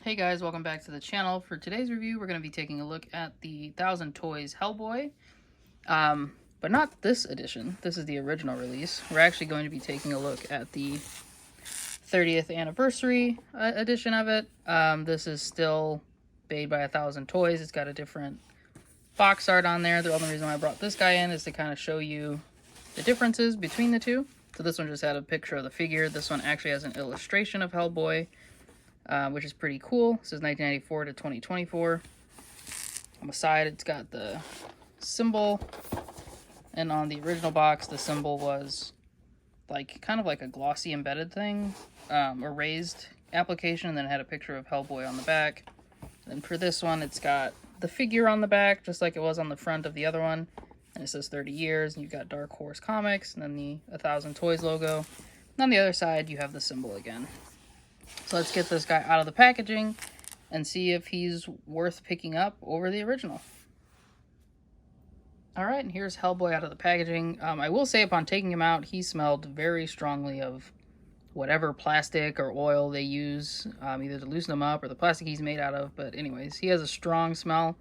Hey guys, welcome back to the channel. For today's review, we're going to be taking a look at the 1000 Toys Hellboy, but not this edition. This is the original release. We're actually going to be taking a look at the 30th anniversary edition of it. This is still made by 1000 Toys. It's got a different box art on there. The only reason why I brought this guy in is to kind of show you the differences between the two. So this one just had a picture of the figure. This one actually has an illustration of Hellboy. Which is pretty cool. This is 1994 to 2024. On the side, it's got the symbol, and on the original box, the symbol was like kind of like a glossy embedded thing, or raised application, and then it had a picture of Hellboy on the back. And for this one, it's got the figure on the back, just like it was on the front of the other one, and it says 30 years, and you've got Dark Horse Comics, and then the 1000 Toys logo. And on the other side, you have the symbol again. So let's get this guy out of the packaging and see if he's worth picking up over the original. Alright, and here's Hellboy out of the packaging. I will say upon taking him out, he smelled very strongly of whatever plastic or oil they use, either to loosen him up or the plastic he's made out of. But anyways, he has a strong smell,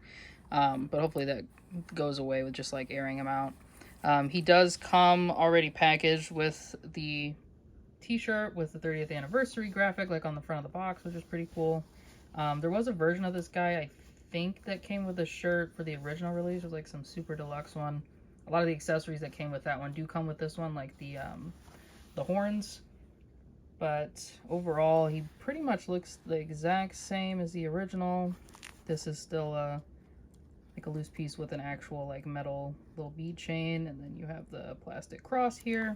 but hopefully that goes away with just like airing him out. He does come already packaged with the t-shirt with the 30th anniversary graphic like on the front of the box, which is pretty cool. There was a version of this guy, I think, that came with a shirt for the original release. It was like some super deluxe one. A lot of the accessories that came with that one do come with this one, like the horns. But overall, he pretty much looks the exact same as the original. This is still like a loose piece with an actual like metal little bead chain, and then you have the plastic cross here.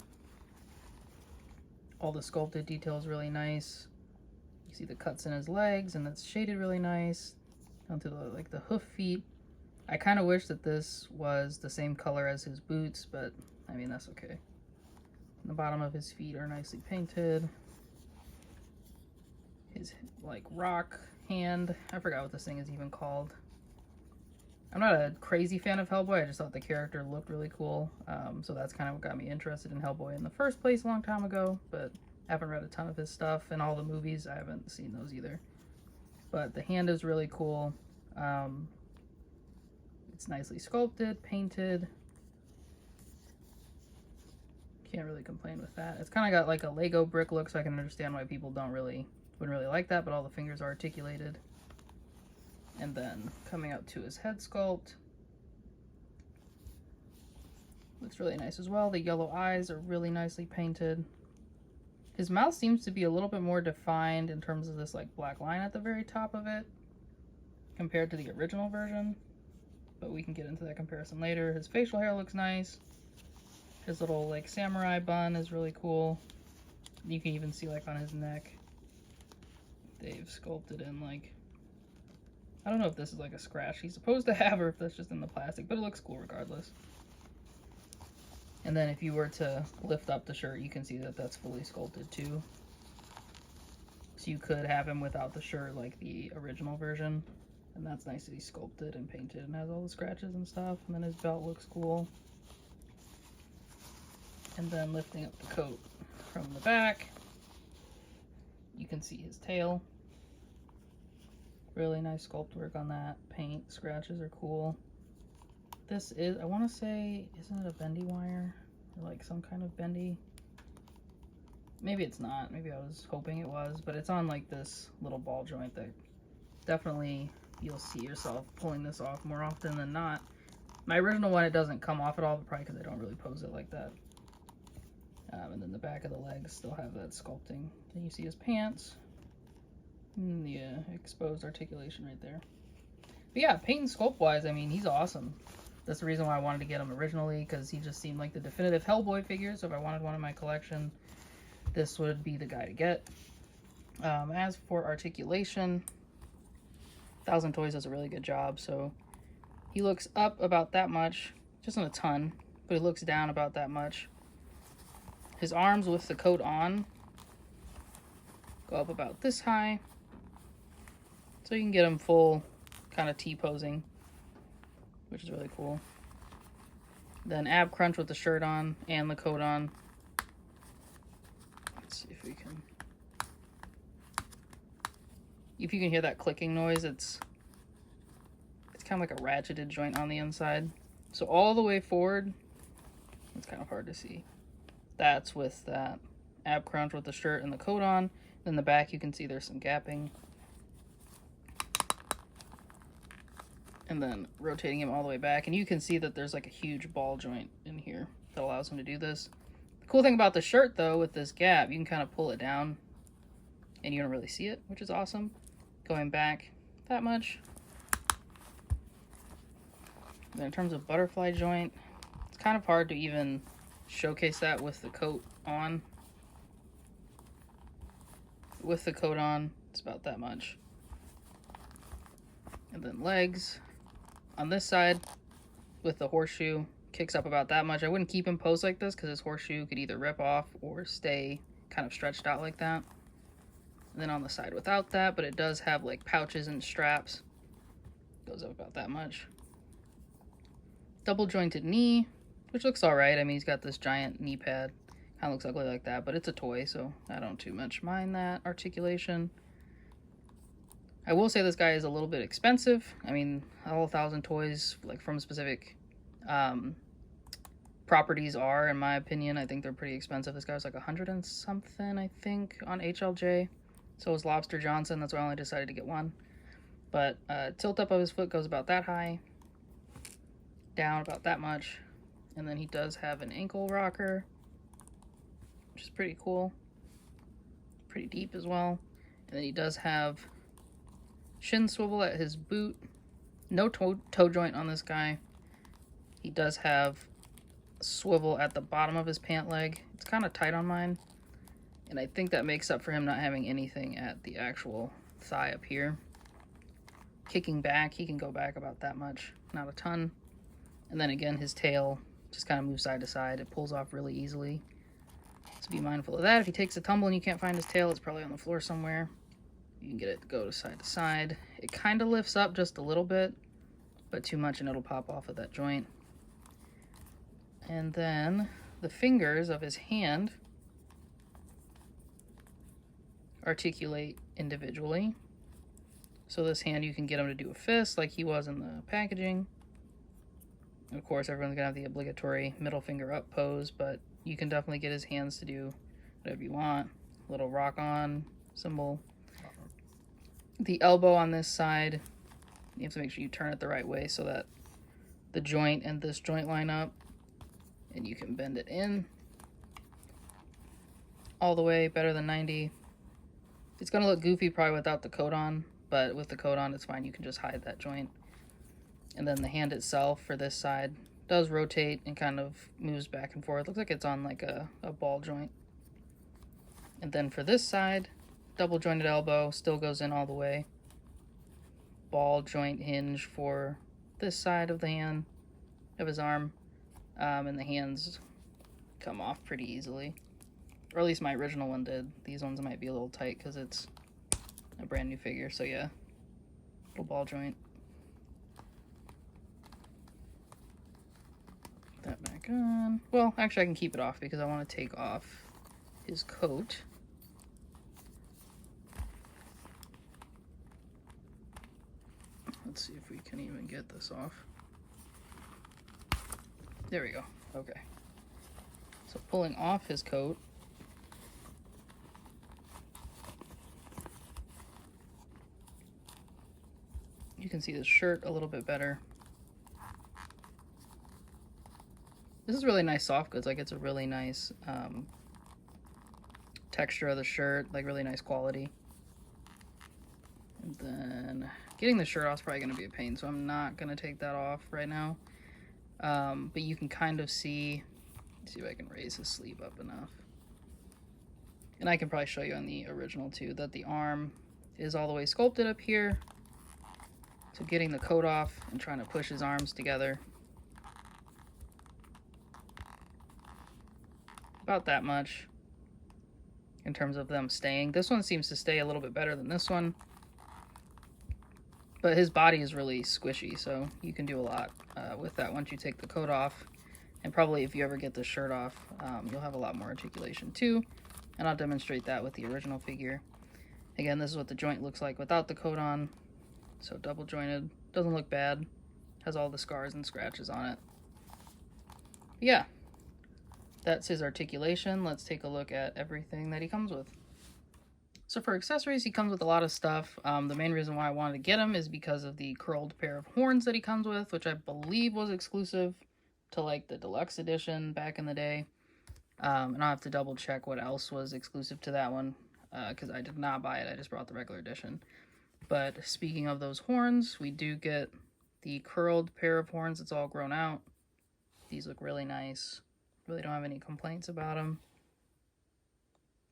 All the sculpted detail is really nice. You see the cuts in his legs, and that's shaded really nice down to the hoof feet. I kind of wish that this was the same color as his boots, but I mean, that's okay. And the bottom of his feet are nicely painted. His like rock hand, I forgot what this thing is even called. I'm not a crazy fan of Hellboy. I just thought the character looked really cool. So that's kind of what got me interested in Hellboy in the first place a long time ago. But I haven't read a ton of his stuff. And all the movies, I haven't seen those either. But the hand is really cool. It's nicely sculpted, painted. Can't really complain with that. It's kind of got like a Lego brick look, so I can understand why people wouldn't really like that. But all the fingers are articulated. And then coming up to his head sculpt, looks really nice as well. The yellow eyes are really nicely painted. His mouth seems to be a little bit more defined in terms of this like black line at the very top of it compared to the original version, but we can get into that comparison later. His facial hair looks nice. His little like samurai bun is really cool. You can even see like on his neck, they've sculpted in like, I don't know if this is like a scratch he's supposed to have or if that's just in the plastic, but it looks cool regardless. And then if you were to lift up the shirt, you can see that that's fully sculpted too. So you could have him without the shirt like the original version. And that's nicely sculpted and painted and has all the scratches and stuff. And then his belt looks cool. And then lifting up the coat from the back, you can see his tail. Really nice sculpt work on that. Paint, scratches are cool. This is, I want to say, isn't it a bendy wire? Or like some kind of bendy? Maybe it's not. Maybe I was hoping it was. But it's on like this little ball joint that definitely you'll see yourself pulling this off more often than not. My original one, it doesn't come off at all, but probably because I don't really pose it like that. And then the back of the legs still have that sculpting. Then you see his pants. And the exposed articulation right there. But yeah, paint and sculpt wise, I mean, he's awesome. That's the reason why I wanted to get him originally, because he just seemed like the definitive Hellboy figure. So if I wanted one in my collection, this would be the guy to get. As for articulation, 1000 Toys does a really good job. So he looks up about that much, just not a ton, but he looks down about that much. His arms with the coat on go up about this high. So you can get him full kind of T-posing, which is really cool. Then ab crunch with the shirt on and the coat on. Let's see if we can if you can hear that clicking noise, it's kind of like a ratcheted joint on the inside. So all the way forward, it's kind of hard to see. That's with that ab crunch with the shirt and the coat on. Then the back, you can see there's some gapping. And then rotating him all the way back, and you can see that there's like a huge ball joint in here that allows him to do this. The cool thing about the shirt, though, with this gap, you can kind of pull it down and you don't really see it, which is awesome. Going back that much. And then in terms of butterfly joint, it's kind of hard to even showcase that with the coat on. With the coat on, it's about that much. And then legs. On this side, with the horseshoe, kicks up about that much. I wouldn't keep him posed like this because his horseshoe could either rip off or stay kind of stretched out like that. And then on the side without that, but it does have like pouches and straps. Goes up about that much. Double jointed knee, which looks alright. I mean, he's got this giant knee pad. Kind of looks ugly like that, but it's a toy, so I don't too much mind that articulation. I will say this guy is a little bit expensive. I mean, all 1,000 toys, like from specific properties are, in my opinion. I think they're pretty expensive. This guy was like 100 and something, I think, on HLJ. So was Lobster Johnson. That's why I only decided to get one. But tilt up of his foot goes about that high. Down about that much. And then he does have an ankle rocker, which is pretty cool. Pretty deep as well. And then he does have shin swivel at his boot. No toe joint on this guy. He does have swivel at the bottom of his pant leg. It's kind of tight on mine. And I think that makes up for him not having anything at the actual thigh up here. Kicking back, he can go back about that much. Not a ton. And then again, his tail just kind of moves side to side. It pulls off really easily. So be mindful of that. If he takes a tumble and you can't find his tail, it's probably on the floor somewhere. You can get it to go to side. It kind of lifts up just a little bit, but too much and it'll pop off of that joint. And then the fingers of his hand articulate individually. So this hand, you can get him to do a fist like he was in the packaging. Of course, everyone's gonna have the obligatory middle finger up pose, but you can definitely get his hands to do whatever you want. Little rock on symbol. The elbow on this side, you have to make sure you turn it the right way so that the joint and this joint line up, and you can bend it in all the way, better than 90. It's gonna look goofy probably without the coat on, but with the coat on, it's fine. You can just hide that joint. And then the hand itself for this side does rotate and kind of moves back and forth. Looks like it's on like a ball joint. And then for this side, double jointed elbow still goes in all the way. Ball joint hinge for this side of the hand, of his arm. And the hands come off pretty easily. Or at least my original one did. These ones might be a little tight because it's a brand new figure. So yeah, little ball joint. Put that back on. Well, actually I can keep it off because I want to take off his coat. Let's see if we can even get this off. There we go. Okay. So pulling off his coat. You can see the shirt a little bit better. This is really nice soft goods. Like, it's a really nice texture of the shirt, like really nice quality. And then getting the shirt off is probably going to be a pain, so I'm not going to take that off right now. But you can kind of see if I can raise his sleeve up enough. And I can probably show you on the original too, that the arm is all the way sculpted up here. So getting the coat off and trying to push his arms together. About that much in terms of them staying. This one seems to stay a little bit better than this one. But his body is really squishy, so you can do a lot with that once you take the coat off. And probably if you ever get the shirt off, you'll have a lot more articulation too. And I'll demonstrate that with the original figure. Again, this is what the joint looks like without the coat on. So double jointed. Doesn't look bad. Has all the scars and scratches on it. But yeah, that's his articulation. Let's take a look at everything that he comes with. So for accessories, he comes with a lot of stuff. The main reason why I wanted to get him is because of the curled pair of horns that he comes with, which I believe was exclusive to like the deluxe edition back in the day. And I'll have to double check what else was exclusive to that one, because I did not buy it. I just brought the regular edition. But speaking of those horns, we do get the curled pair of horns. It's all grown out. These look really nice. Really don't have any complaints about them.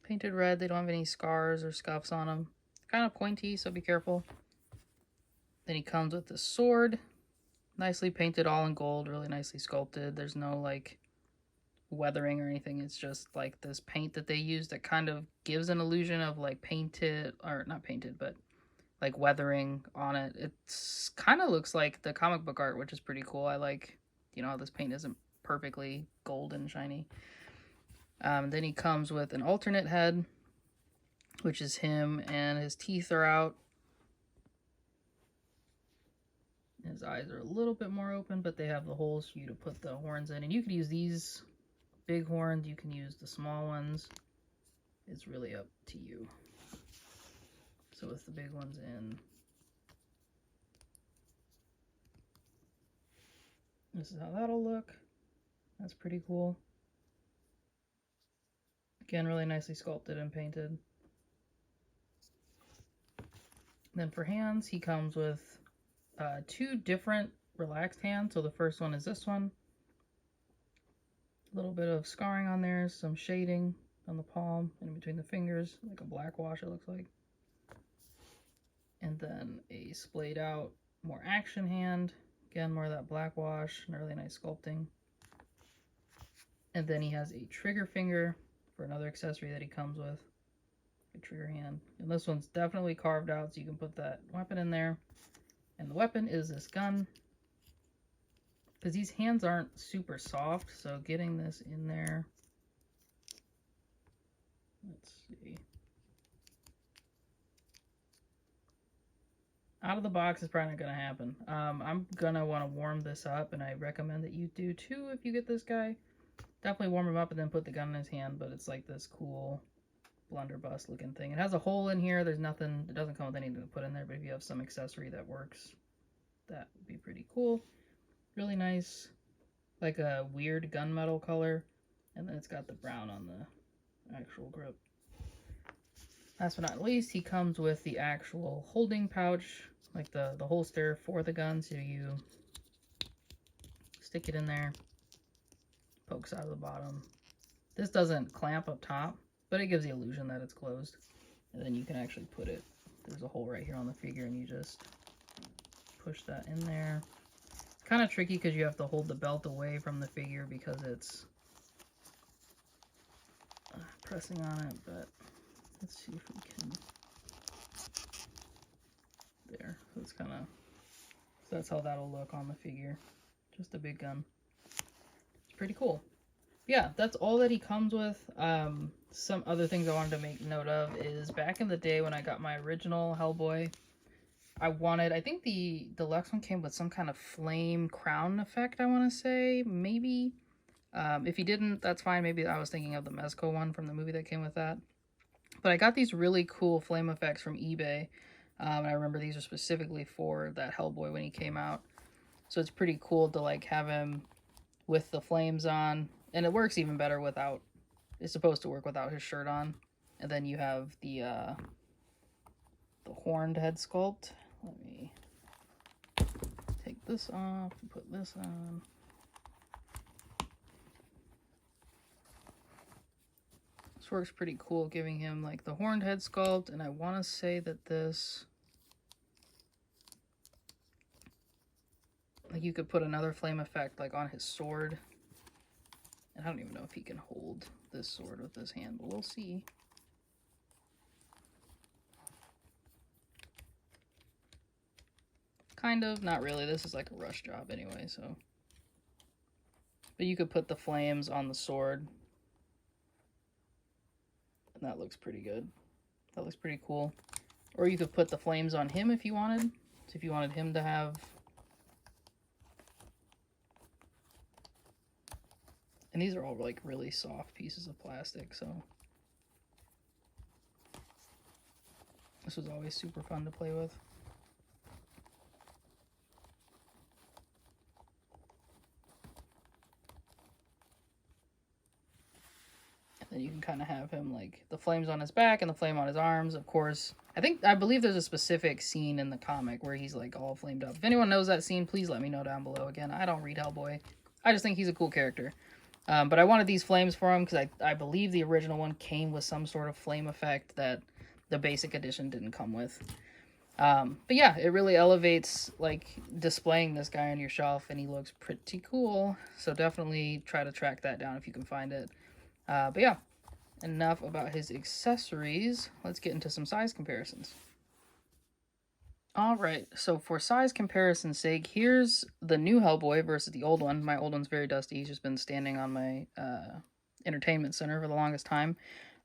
Painted red, they don't have any scars or scuffs on them. Kind of pointy, so be careful. Then he comes with the sword. Nicely painted, all in gold, really nicely sculpted. There's no like weathering or anything. It's just like this paint that they use that kind of gives an illusion of like painted, or not painted, but like weathering on it. It's kind of looks like the comic book art, which is pretty cool. I like, you know, how this paint isn't perfectly gold and shiny. Then he comes with an alternate head, which is him, and his teeth are out. His eyes are a little bit more open, but they have the holes for you to put the horns in. And you could use these big horns, you can use the small ones. It's really up to you. So with the big ones in, this is how that'll look. That's pretty cool. Again, really nicely sculpted and painted. Then for hands, he comes with two different relaxed hands. So the first one is this one. A little bit of scarring on there, some shading on the palm and in between the fingers, like a black wash it looks like. And then a splayed out, more action hand. Again, more of that black wash and really nice sculpting. And then he has a trigger finger for another accessory that he comes with. A trigger hand. And this one's definitely carved out so you can put that weapon in there. And the weapon is this gun. Because these hands aren't super soft, so getting this in there. Let's see. Out of the box is probably not going to happen. I'm going to want to warm this up, and I recommend that you do too if you get this guy. Definitely warm him up and then put the gun in his hand, but it's like this cool blunderbuss looking thing. It has a hole in here. There's nothing, it doesn't come with anything to put in there, but if you have some accessory that works, that would be pretty cool. Really nice, like a weird gunmetal color, and then it's got the brown on the actual grip. Last but not least, he comes with the actual holding pouch, like the holster for the gun, so you stick it in there, pokes out of the bottom. This doesn't clamp up top, but it gives the illusion that it's closed. And then you can actually put it, there's a hole right here on the figure, and you just push that in there. It's kind of tricky because you have to hold the belt away from the figure because it's pressing on it, but let's see if we can. There, so it's kind of, so that's how that'll look on the figure. Just a big gun. It's pretty cool. Yeah, that's all that he comes with. Some other things I wanted to make note of is back in the day when I got my original Hellboy, I think the deluxe one came with some kind of flame crown effect, I want to say, maybe. If he didn't, that's fine. Maybe I was thinking of the Mezco one from the movie that came with that. But I got these really cool flame effects from eBay. And I remember these are specifically for that Hellboy when he came out. So it's pretty cool to like have him with the flames on. And it works even better without, it's supposed to work without his shirt on. And then you have the horned head sculpt. Let me take this off and put this on. This works pretty cool, giving him like the horned head sculpt, and I want to say that this, like you could put another flame effect like on his sword. And I don't even know if he can hold this sword with his hand, but we'll see. Kind of, not really. This is like a rush job anyway, so. But you could put the flames on the sword. And that looks pretty good. That looks pretty cool. Or you could put the flames on him if you wanted. So if you wanted him to have... And these are all like really soft pieces of plastic, so... This was always super fun to play with. And then you can kind of have him like the flames on his back and the flame on his arms, of course. I believe there's a specific scene in the comic where he's like all flamed up. If anyone knows that scene, please let me know down below. Again, I don't read Hellboy. I just think he's a cool character. But I wanted these flames for him because I believe the original one came with some sort of flame effect that the basic edition didn't come with. But yeah, it really elevates like displaying this guy on your shelf, and he looks pretty cool. So definitely try to track that down if you can find it. But yeah, enough about his accessories. Let's get into some size comparisons. Alright, so for size comparison's sake, here's the new Hellboy versus the old one. My old one's very dusty. He's just been standing on my entertainment center for the longest time.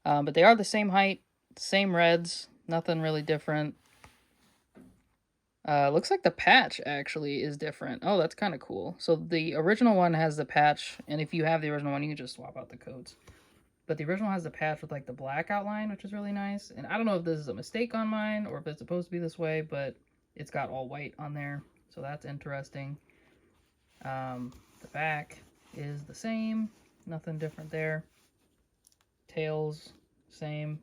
But they are the same height, same reds, nothing really different. Looks like the patch actually is different. Oh, that's kind of cool. So the original one has the patch, and if you have the original one, you can just swap out the coats. But the original has the patch with like the black outline, which is really nice. And I don't know if this is a mistake on mine or if it's supposed to be this way, but it's got all white on there. So that's interesting. The back is the same. Nothing different there. Tails, same.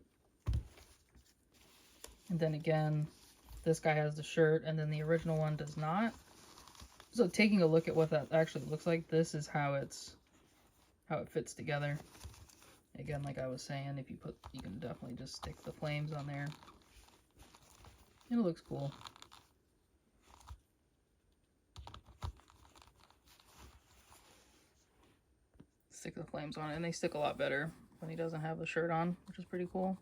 And then again, this guy has the shirt and then the original one does not. So taking a look at what that actually looks like, this is how it fits together. Again, like I was saying, if you can definitely just stick the flames on there. It looks cool. Stick the flames on it, and they stick a lot better when he doesn't have the shirt on, which is pretty cool.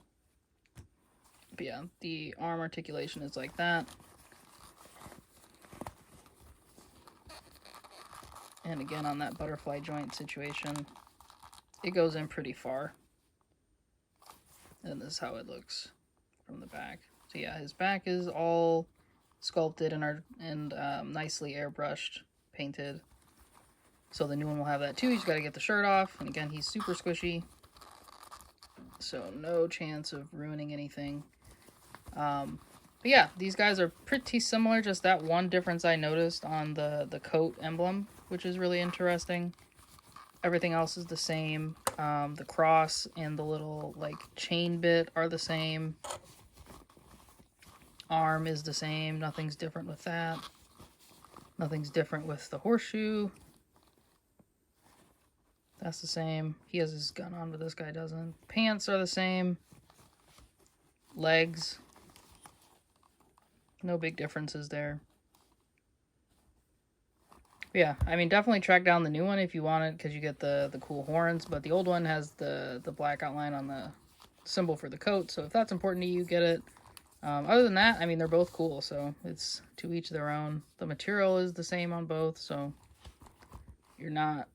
But yeah, the arm articulation is like that. And again, on that butterfly joint situation, it goes in pretty far. And this is how it looks from the back. So yeah, his back is all sculpted and nicely airbrushed, painted. So the new one will have that too. You just got to get the shirt off. And again, he's super squishy. So no chance of ruining anything. But yeah, these guys are pretty similar. Just that one difference I noticed on the coat emblem, which is really interesting. Everything else is the same. The cross and the little like chain bit are the same. Arm is the same. Nothing's different with that. Nothing's different with the horseshoe. That's the same. He has his gun on, but this guy doesn't. Pants are the same. Legs. No big differences there. Yeah, I mean, definitely track down the new one if you want it, because you get the cool horns, but the old one has the black outline on the symbol for the coat, so if that's important to you, get it. Other than that, I mean, they're both cool, so it's to each their own. The material is the same on both, so you're not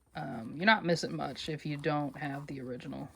missing much if you don't have the original.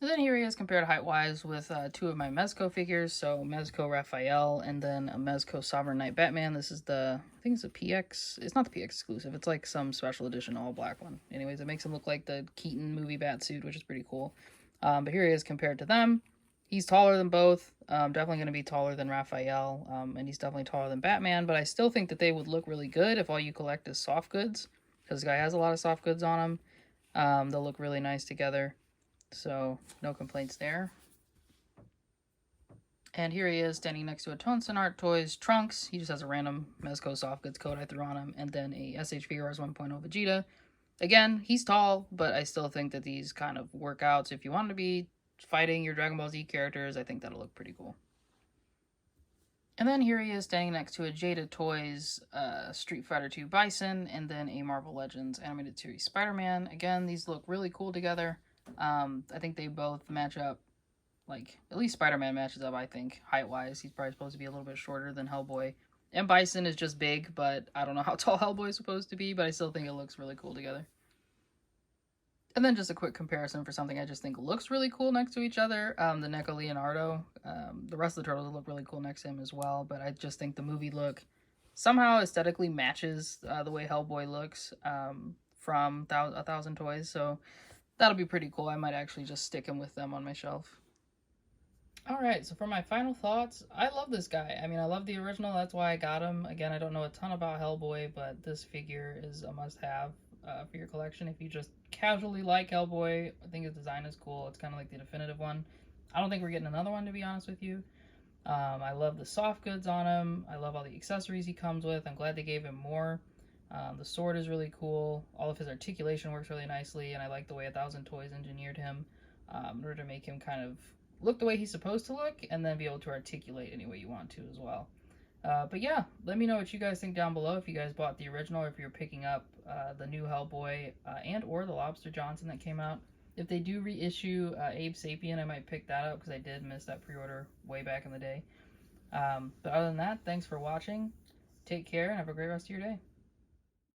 And then here he is compared height-wise with two of my Mezco figures. So Mezco Raphael and then a Mezco Sovereign Knight Batman. This is I think it's a PX. It's not the PX exclusive. It's like some special edition all-black one. Anyways, it makes him look like the Keaton movie Batsuit, which is pretty cool. But here he is compared to them. He's taller than both. Definitely going to be taller than Raphael. And he's definitely taller than Batman. But I still think that they would look really good if all you collect is soft goods. Because this guy has a lot of soft goods on him. They'll look really nice together. So, no complaints there. And here he is standing next to a Tonson Art Toys Trunks. He just has a random Mezco soft goods coat I threw on him. And then a SH Figuarts 1.0 Vegeta. Again, he's tall, but I still think that these kind of work out. So if you want to be fighting your Dragon Ball Z characters, I think that'll look pretty cool. And then here he is standing next to a Jada Toys Street Fighter 2 Bison. And then a Marvel Legends Animated Series Spider-Man. Again, these look really cool together. I think they both match up, like, at least Spider-Man matches up, I think, height-wise. He's probably supposed to be a little bit shorter than Hellboy. And Bison is just big, but I don't know how tall Hellboy is supposed to be, but I still think it looks really cool together. And then just a quick comparison for something I just think looks really cool next to each other. The Neko Leonardo. The rest of the turtles look really cool next to him as well, but I just think the movie look somehow aesthetically matches the way Hellboy looks from A Thousand Toys. So that'll be pretty cool. I might actually just stick him with them on my shelf. Alright, so for my final thoughts, I love this guy. I mean, I love the original, that's why I got him. Again, I don't know a ton about Hellboy, but this figure is a must-have for your collection. If you just casually like Hellboy, I think his design is cool. It's kind of like the definitive one. I don't think we're getting another one, to be honest with you. I love the soft goods on him. I love all the accessories he comes with. I'm glad they gave him more. The sword is really cool. All of his articulation works really nicely, and I like the way A Thousand Toys engineered him in order to make him kind of look the way he's supposed to look, and then be able to articulate any way you want to as well. But yeah, let me know what you guys think down below, if you guys bought the original, or if you're picking up the new Hellboy and or the Lobster Johnson that came out. If they do reissue Abe Sapien, I might pick that up, because I did miss that pre-order way back in the day. But other than that, thanks for watching. Take care, and have a great rest of your day.